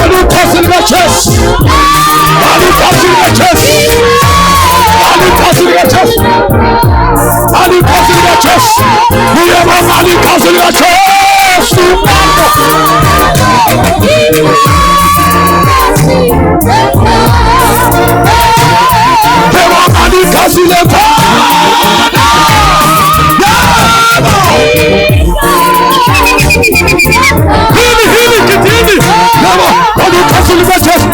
Alukhasi likaJesu. Alukhasi likaJesu. Alukhasi likaJesu. Alukhasi likaJesu. Uyabona alukhasi likaJesu. Yabona alukhasi likaJesu. Hili kitini. Yabo alukhasi likaJesu.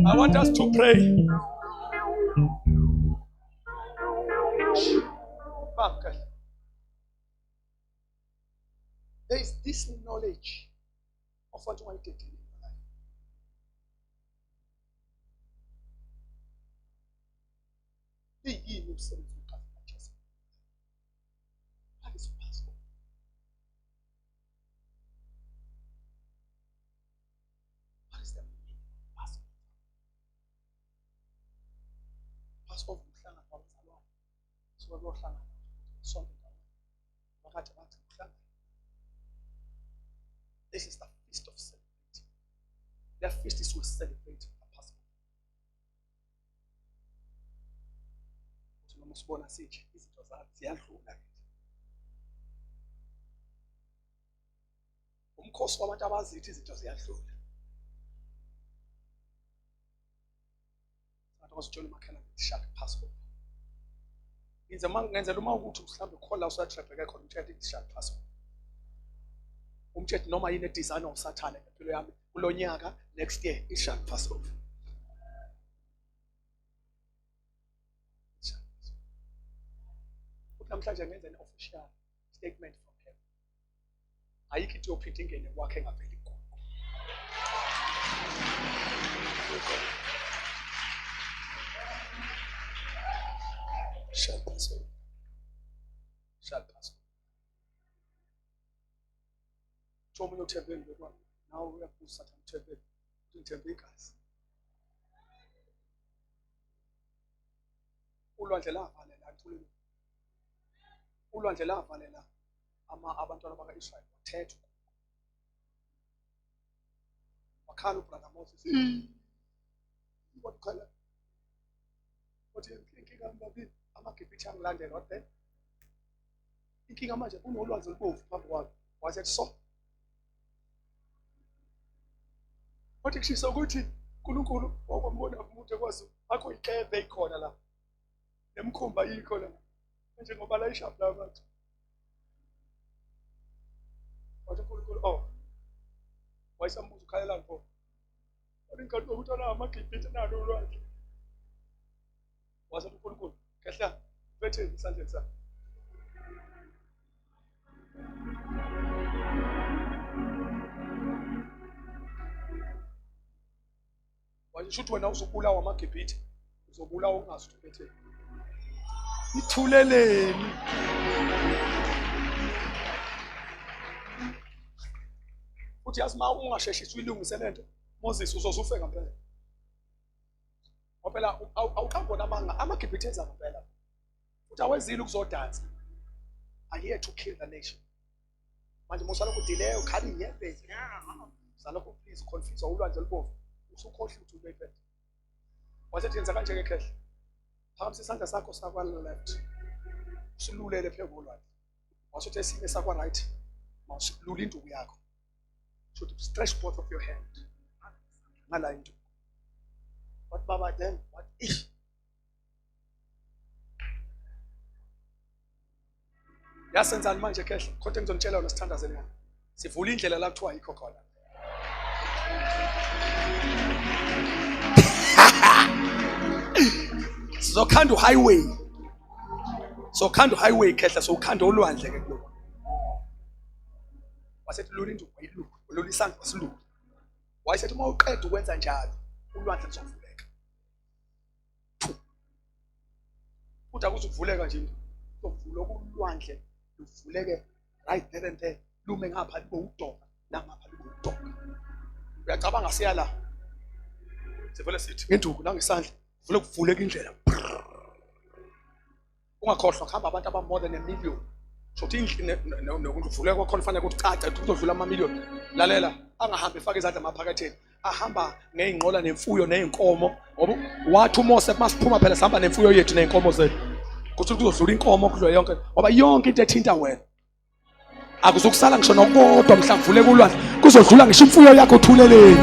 I want us to pray. There is this knowledge of what you want to do in your life. The year you said you can't purchase it. That is possible. What is the meaning of possible? Possible mhlanga kwabazalwane. So lohlanga sonke ndawo. Wakati bathi mhlanga. This is the feast of celebrating. Their feast is to celebrate the Passover. Unosibona sithi izinto ziyadlula. Umkhosi wabantu abazithi izinto ziyadlula. Abantu bazitshela emakhaya ukuthi shaka Passover. Inze mangenzela uma ukuthi mhlambe khola usatrapeka khona umthetho ishaka Passover. Umthetho noma yini design osathane ngempilo yami kulonyaka next year ishaka Passover. Namhlanje ngenza an official statement from him. Ayikho into yophinda ingene kwakhe engaveli kuwo. Shall pass. Shall pass. Chomu yothembeni lokwa. Nawe uyakusa thembeni. Uthembe igazi. Ulwandle lavalela ntulweni. Ulwandle lavalela abantwana baka-Israyeli wathethwa. Wakhala ubrother Moses. Wakhala. Wathi inkinga ngabili amaGibhithe angilandela wathi inkinga manje unolwazi olubovu phambi kwakhe. Wathi so. Wathi kushisa ukuthi uNkulunkulu wakwambona umuntu ekwazi akho ikebe ikhona la. Nemkhumba ikhona. Njengoba la ishapha abantu uNkulunkulu oh wayesambuza ukhalelani pho inkathi ukuthi ana amagibhithe nalo ulwandle wasethi uNkulunkulu kehla bethe isandleni sakhe washo ukuthi wena uzobulawa amagibhithe uzobulawa ungazi ukuthi bethe ithuleleni uthi yazi ma ungasheshisi uyilungise lento Moses uzozufe ngempela ngoba awuqambona amanga amagibhithe enza ngempela uthi awezile ukuzodansa are here to kill the nation manje mosala kudelay ukhali inyembezi salokho please confuse ulwandle olubovu usukhohle ukuthi ubephethe wasethi yenza kanje ke khehle phambi isandla sakho sakwa left usululele phezulu ulwandle wasethi esinye sakwa right mawusulula induku yakho should stretch both of your hand ngala into what baba then what ish yasenza manje khehle konke ngizonitshela wena sithandazeni ngani sivula indlela la kuthiwa yikho khona sizokhanda uhighway sokhanda uhighway khehle sokhanda ulwandle ke kulo wasethi lula induku wayiluka lula isandla siluka wayesethi uma uqeda ukwenza njalo ulwandle luzovuleka futhi akuzuvuleka nje uzovula ulwandle luvuleke right there and there lume ngapha libe udoka ngapha libe udoka uyacabanga siya la sivele sithi ngenduku la ngesandla vule kuvuleka indlela ungakhohlwa kuhamba abantu aba more than 1 million sothi nokuvuleka kwakhona kufanele ukuthi qatha kuzodlula ama million lalela angahambi efaka izandla maphakatheni ahamba ngeinqola nemfuyo nezinkomo ngoba wathi uMose masiphuma phela sihamba nemfuyo yethu nezinkomo zethu kuthi kuzodlula inkomo kudlule yonke ngoba yonke into ethinta wena akuzokusala ngisho nokodwa mhlawumbe vule kulwandle kuzodlula ngisho imfuyo yakho uthuleleni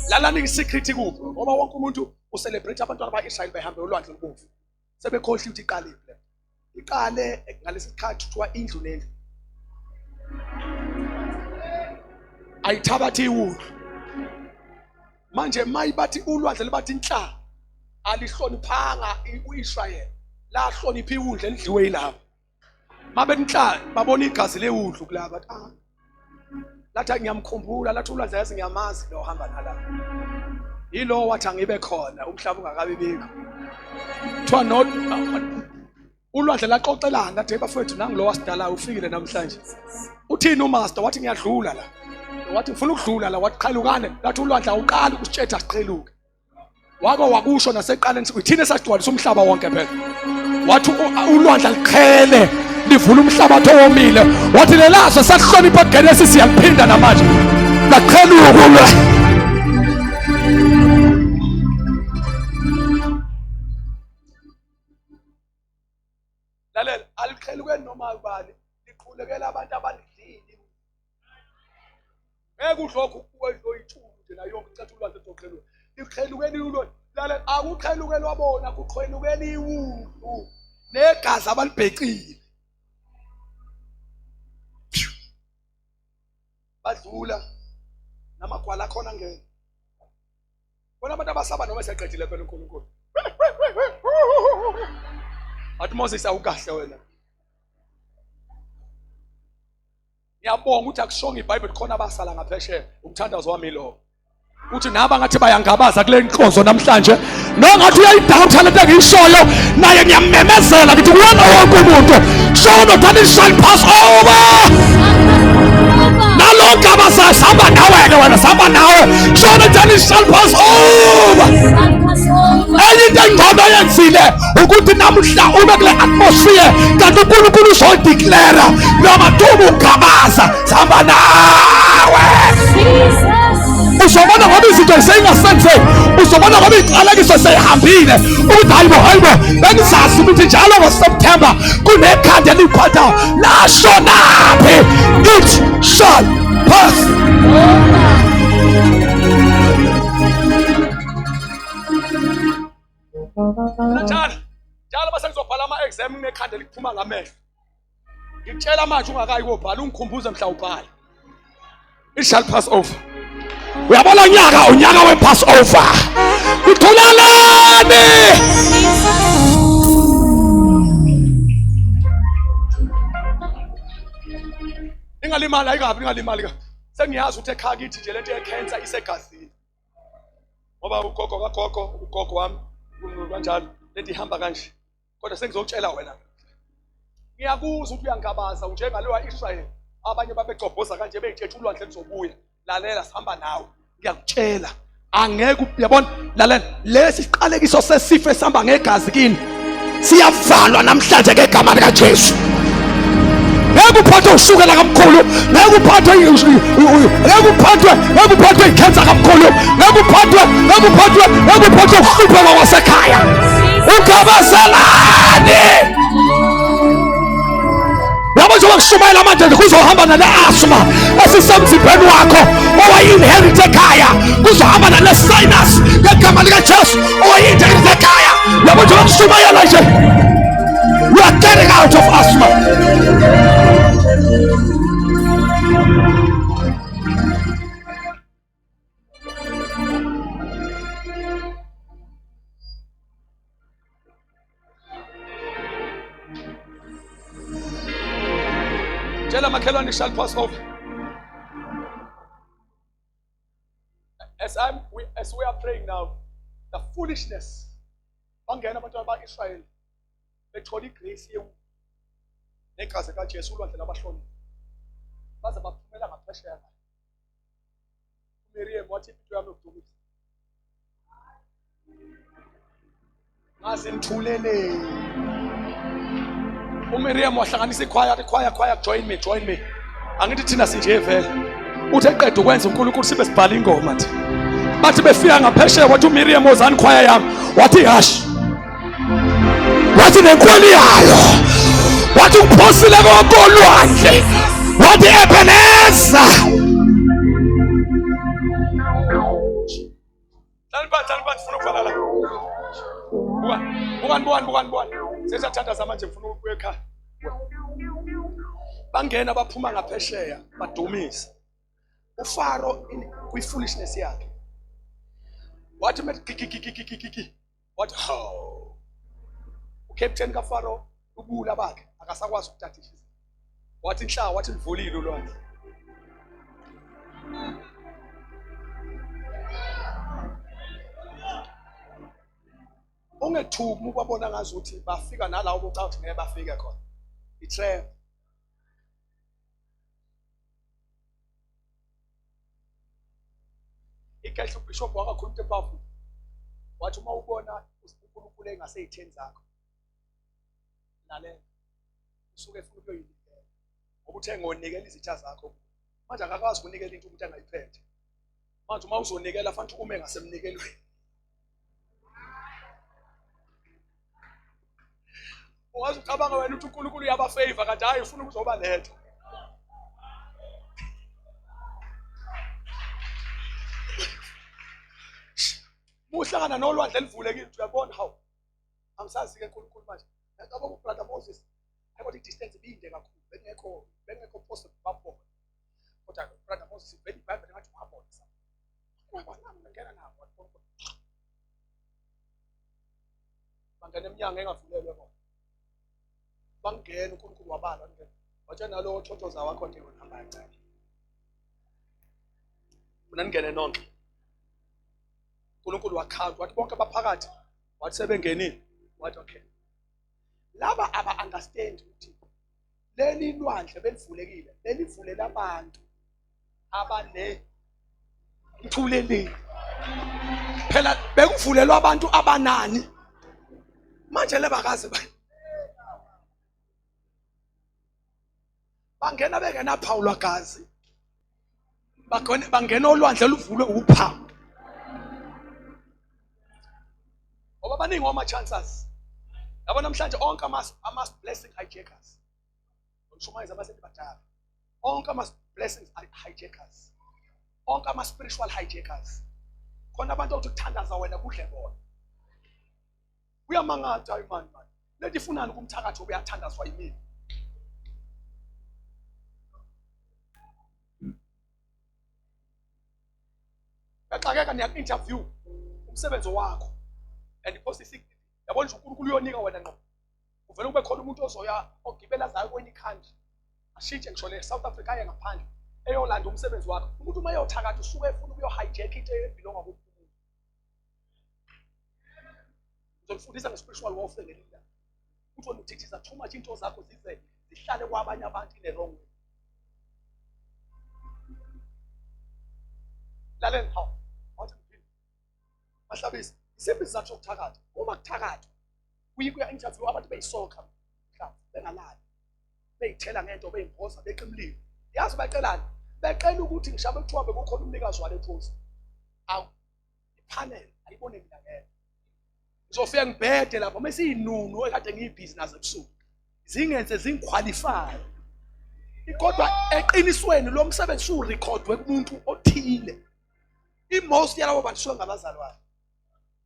lalani isecret kuphi ngoba wonke umuntu ucelebrate abantwana baIsrael behambe ulwandle olubovu sebekhohle ukuthi iqale ngalesi sikhathi kuthiwa indlu nendlu ayithabathi iwulu manje mayibathi ulwandle libathi inhla alihloniphanga uIsrael la hlonipha iwundle endliwe yilabo mabethi inhla babona igazi lewundlu kulaba lathi ngiyamkhumbula lathi ulwandle yazi ngiyamazi lo hamba nala yilo wathi angibe khona umhlaba ungakabi bikho kuthiwa not ulwandle laxoxelana lathi bafowethu nangulo wasidala ufikile namhlanje uthini umaster wathi ngiyadlula la wathi ngifuna ukudlula la wathi qhalukane lathi ulwandle awuqala ukusithetha siqheluke wake wakusho naseqaleni uthini esagcwalisa umhlaba wonke phela wathi ulwandle liqhele livula umhlabathi owomile wathi lelazo sahlonipha Genesis siyaphinda namanje laqheluka lalela aliqheluke noma ubani liqhulekela abantu abanidlini ngeke udlokhu kuwedloyithulu nje na yonke icatha ulwandle ezoqheluka liqhelukeni ulwandle lalela akuqhelukeni wabona kuqhelukeni iwundlu negazi abalibhekile badlula namagwala khona ngeke bona abantu abasaba noma seqedile phela uNkulunkulu athi Moses awukahle wena ngiyabonga ukuthi akushonga iBhayibheli khona abasala ngaphesheya umthandazo wami lo uthi naba ngathi bayangabaza kule nkonzo namhlanje nongathi uyayidoubt lento engiyishoyo naye ngiyamemezela ngithi kuwona wonke umuntu shono that it shall pass over nalonke abasahamba nawe wena sihamba nawe shono that it shall pass over enye into engcono yenzile ukuthi namuhla ube kule atmosphere kanti uNkulunkulu uzodeclare noma tuba ugabaza sihamba nawe uzobona ngoba izinto seyingasenzeki uzobona ngoba iqalekiso seyihambile ukuthi hayibo bengizazi ukuthi njalo ngoSeptember kunekhanda elikhwathayo lasho naphi it shall pass njalo base ngizobhala ama-exam nekhanda liphuma ngamehlo ngikutshela manje ungakayi kobhala ungikhumbuze mhla ubhala. It shall pass over. Uyabona unyaka we-pass over. Uthulalane. Ningalimali ayikabi ningalimali ka. Sengiyazi ukuthi ekhaya kithi nje lento ye-cancer isegazini. Ngoba ugogo wami kanjalo lento ihamba kanje. Kodwa sengizokutshela wena. Ngiyakuzwa ukuthi uyangabaza njengalowa Israel. Abanye babegcobhoza kanje beyithethe ulwandle lizobuya. Lalela sihamba nawe. Ngiyakutshela angeke uyabona lalela lesi siqalekiso sesifo esihamba ngegazi kini siyavalwa namhlanje ngegama lika Jesu. Ngeke uphathwe ushukela kaMkhulu, ngeke uphathwe ikhensa kaMkhulu, ngeke uphathwe ukuhlupheka kwasekhaya. Ugabazelani. Yabo njengoba kushumayela manje kuzohamba nale asthma esisemzimbeni wakho owayi-inherit ekhaya, kuzohamba nale sinus ngegama lika Jesu owayi-inherit ekhaya. Yabo njengoba kushumayela nje, you are getting out of asthma. Tell makhelwane shall pass over. As we are praying now, the foolishness. Bangena abantwana ba-Israyeli bethola igrace negazi kaJesu ulwandle labahloli. Baze baphumela ngaphesheya. uMiriam wathi impilo yami yokudumisa. Ngaze ngithulele. uMiriam wahlanganisa ikhwaya join me. Angithi thina sinje vele. Uthe eqeda ukwenza uNkulunkulu sibe sibhala ingoma nje. Bathi befika ngaphesheya wathi uMiriam wozani ikhwaya yami. Wathi hash. Wathi nenkweli yayo. Wathi uphosile kolwandle. Wathi Ebenezer. Talibani sifuna ukufana la. Bukan. Sesathandaza manje ngifuna ukuya ekhaya. Bangena baphuma ngaphesheya badumisa. uFaro kwi-foolishness yakhe. Wathi kiki. Wathi how. Ucaptain kaFaro ubula bakhe akasakwazi ukuthathisa. Wathi inhla wathi livulile ulwandle. Ungethuki ukubona ngazi ukuthi bafika nalawo boca ukuthi ngeke bafike khona. Itrap. Ikhehle ubishop wakakhuluma into powerful. Wathi uma ubona uNkulunkulu engaseyitheni zakho. Lalela. Usuke efuna ukuyoyinikela. Ngoba uthe ngonikela izitha zakho. Manje akakwazi ukunikela into umuntu angayiphethe. Manje uma uzonikela fanele ume ngasemnikelweni. Wazi ucabanga wena ukuthi uNkulunkulu uyabafavor kanti hayi ufuna ukuzoba letho. Muhlangana nolwandle elivulekile uyabona how. Angisazi ke uNkulunkulu manje. Ngicabanga uBrother Moses ayibona i-distance ibinde kakhulu. Bengekho possible bapho. Kodwa uBrother Moses vele iBhayibheli ngathi ungabona sa. Ngena nabo uNkulunkulu. Bangena eminyango engavulelwe bona. Bangena uNkulunkulu wabala ngene. Wathi nalo othothoza wakho nje uhamba kancane. Mina ngene nonke. uNkulunkulu wakhawunta wathi bonke abaphakathi wathi sebengenile. Wathi okay. Laba aba-understand ukuthi leli lwandle belivulekile, lelivulela abantu abane mthuleleni. Phela bekuvulelwa abantu abanani. Manje lebakaze bangena bengena Paul gazi. Bangena olwandle luvulwe uphawu. Oba baningi oma chances. Yabo namhlanje onke ama blessing hijackers. Ngishomaiza abasethi badala. Onke ama blessings hijackers. Onke ama spiritual hijackers. Khona abantu othi ukuthandaza wena kudle bona. Uyamangatha imani. Lethi ifunani kumthakatho uyathandazwa yimini. uyaxakeka niya-interview umsebenzi wakho and iphosta isigidi yabona nje uNkulunkulu uyonika wena ngqo uvele kube khona umuntu ozoya ogibela zayo kwenye country ashintshe ngisho le-South Africa aye ngaphandle eyolanda umsebenzi wakho umuntu uma eyothakatha usuke efuna ukuyo-hijack into ebhilonga kumuntu uzokufundisa nge-spiritual warfare ngelila ukuthi wena uthithiza too much into zakho zize zihlale kwabanye abantu in a wrong way. Lalela hawu wathi mphini Mahlabisi isiphi isizathu sokuthakatha uma kuthakatha kuya-interview abantu beyisoka mhlawumbe bengalali beyithela ngento beyimboza beqa umlilo yazi bacelani beqela ukuthi ngishabe kuthiwa bekukhona umnikazi wale phosi awu ipanel ayibone mina ngeke ngizofika ngibhede lapho mesiyinunu ekade ngiyibhizinisi ebusuku zingenze zingiqualify kodwa eqinisweni lo msebenzi urekodwe kumuntu othile i-most yalabo bantu suke ngabazalwane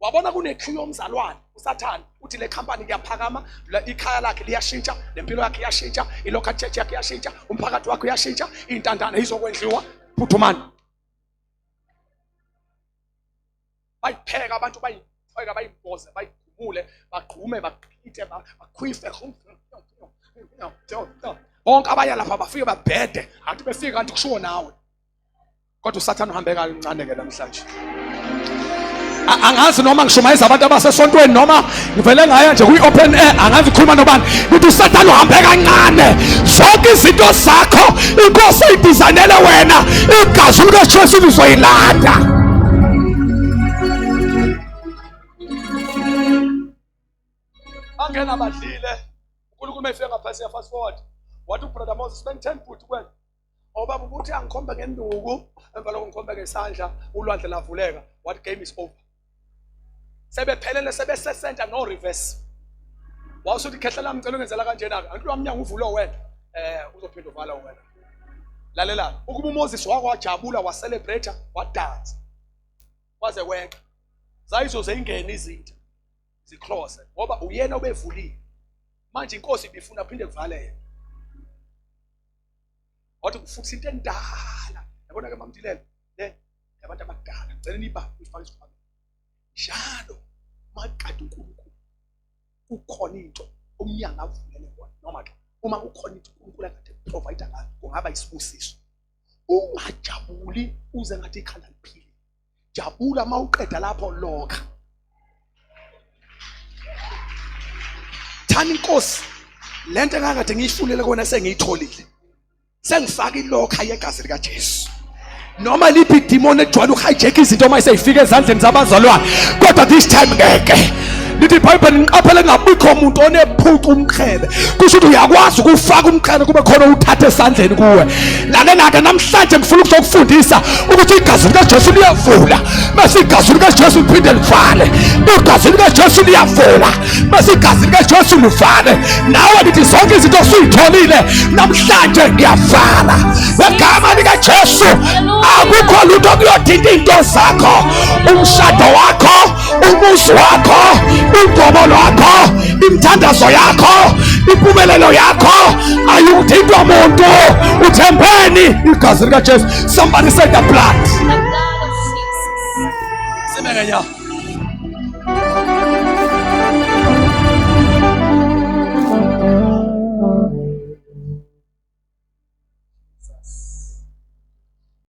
wabona kune-queue yomzalwane usathane uthi le company kuyaphakama ikhaya lakhe liyashintsha lempilo yakhe iyashintsha i-local church yakhe iyashintsha umphakathi wakhe uyashintsha iy'ntandane yizokwendliwa phuthumani bayipheka abantu bayipheka bayimboze bayigumule bagqume bagqithe bakhwife bonke abaya lapha bafike babhede anti befike kanti kushiwo nawe kodwa usathane uhambe kancane-ke namhlanje angazi noma ngishumayeza abantu abasesontweni noma ngivele ngaya nje kwi-open air angazi khuluma nobani ukuthi usathane uhambe kancane zonke izinto zakho inkosi eyidizayinele wena igazi likaJesu lizoyilanda. Angena badlile uNkulunkulu mayifika ngaphansi ya fast forward wathi ubrother Moses spend 10 futhi kwena obaba ukuthi angikhombe ngenduku emva lokho ngikhombe ngesandla ulwandle lavuleka what game is over sebephelele sebesesenta no reverse wasuthi khehla lami ngicela ungenzela kanjena ke antu wamnyango uvulo wena uzophinda uvala wena lalela ukuba uMoses wakwajabula wacelebrate wadansa waze wenka zayizo zeyingena izinto ziclose ngoba uyena obevulile manje inkosi ibifuna phinde kuvale yena wathi kufuthi into endala yabona ke mamdilela le yabantu abadala ngicela niba ifake isifaka njalo makade uNkulunkulu ukhona into umnyango avulele wona noma ke uma ukhona into uNkulunkulu akade provide ngayo kungaba isibusiso ungajabuli uze ngathi ikhanda liphile jabula mawuqeda lapho lokha thani inkosi lento engakade ngiyifulele kona sengiyitholile sengifaka ilokha yegazi likaJesu noma liphi idemon ejwayele ukuhijack izinto uma iseyifika ezandleni zabazalwane kodwa this time ngeke lithi iBhayibheli ngiqaphele ngabikho umuntu onephuthu umqhele kusho ukuthi uyakwazi ukufaka umqhele kube khona uthatha esandleni kuwe lalela-ke namhlanje ngifuna ukuzokufundisa ukuthi igazi likaJesu liyavula mase igazi likaJesu liphinde livale igazi likaJesu liyavula mase igazi likaJesu livale nawe lithi zonke izinto osuyitholile namhlanje ngiyavala ngegama likaJesu akukho lutho kuyothinta into zakho umshado wakho umuzi wakho ingobolo yakho imthandazo yakho impumelelo yakho ayikuthintwa muntu uthembeni igazi likaJesu. Somebody say the blood. The blood of Jesus. Semenya